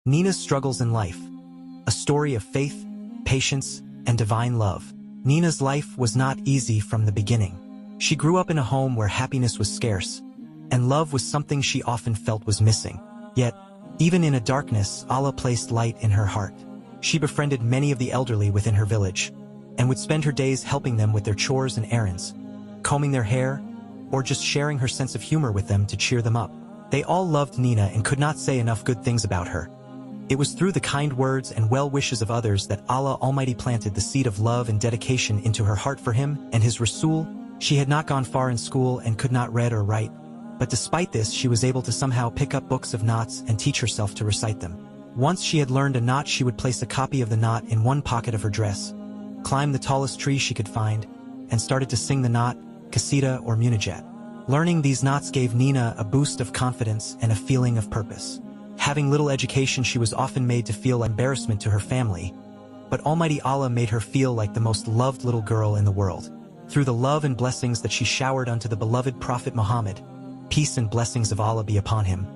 Neenah's struggles in life. A story of faith, patience, and divine love. Neenah's life was not easy from the beginning. She grew up in a home where happiness was scarce, and love was something she often felt was missing. Yet, even in a darkness, Allah placed light in her heart. She befriended many of the elderly within her village, and would spend her days helping them with their chores and errands, combing their hair, or just sharing her sense of humor with them to cheer them up. They all loved Neenah and could not say enough good things about her. It was through the kind words and well wishes of others that Allah Almighty planted the seed of love and dedication into her heart for Him and His Rasul. She had not gone far in school and could not read or write, but despite this she was able to somehow pick up books of knots and teach herself to recite them. Once she had learned a knot, she would place a copy of the knot in one pocket of her dress, climb the tallest tree she could find, and started to sing the knot, Qasida or Munajat. Learning these knots gave Neenah a boost of confidence and a feeling of purpose. Having little education, she was often made to feel embarrassment to her family, but Almighty Allah made her feel like the most loved little girl in the world. Through the love and blessings that she showered unto the beloved Prophet Muhammad, peace and blessings of Allah be upon him,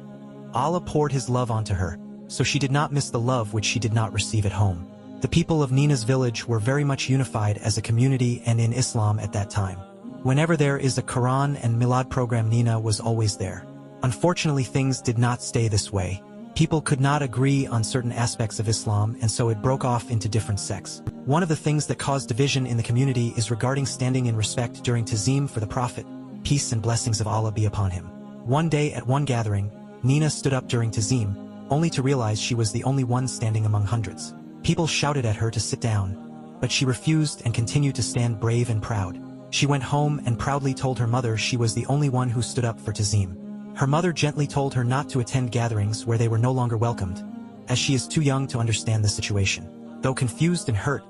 Allah poured His love onto her, so she did not miss the love which she did not receive at home. The people of Neenah's village were very much unified as a community and in Islam at that time. Whenever there is a Quran and Milad program, Neenah was always there. Unfortunately, things did not stay this way. People could not agree on certain aspects of Islam, and so it broke off into different sects. One of the things that caused division in the community is regarding standing in respect during Tazim for the Prophet, peace and blessings of Allah be upon him. One day at one gathering, Neenah stood up during Tazim, only to realize she was the only one standing among hundreds. People shouted at her to sit down, but she refused and continued to stand brave and proud. She went home and proudly told her mother she was the only one who stood up for Tazim. Her mother gently told her not to attend gatherings where they were no longer welcomed, as she is too young to understand the situation. Though confused and hurt,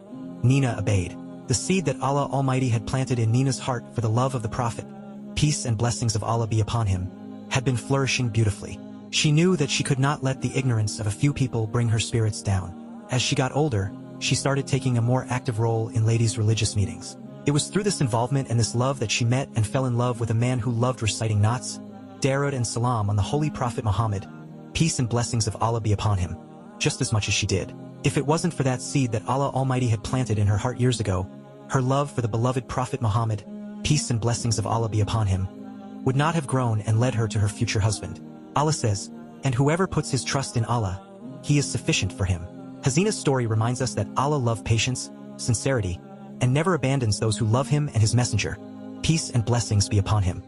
Neenah obeyed. The seed that Allah Almighty had planted in Neenah's heart for the love of the Prophet, peace and blessings of Allah be upon him, had been flourishing beautifully. She knew that she could not let the ignorance of a few people bring her spirits down. As she got older, she started taking a more active role in ladies' religious meetings. It was through this involvement and this love that she met and fell in love with a man who loved reciting knots, Darud and Salam on the Holy Prophet Muhammad, peace and blessings of Allah be upon him, just as much as she did. If it wasn't for that seed that Allah Almighty had planted in her heart years ago, her love for the beloved Prophet Muhammad, peace and blessings of Allah be upon him, would not have grown and led her to her future husband. Allah says, "And whoever puts his trust in Allah, He is sufficient for him." Neenah's story reminds us that Allah loved patience, sincerity, and never abandons those who love Him and His messenger. Peace and blessings be upon him.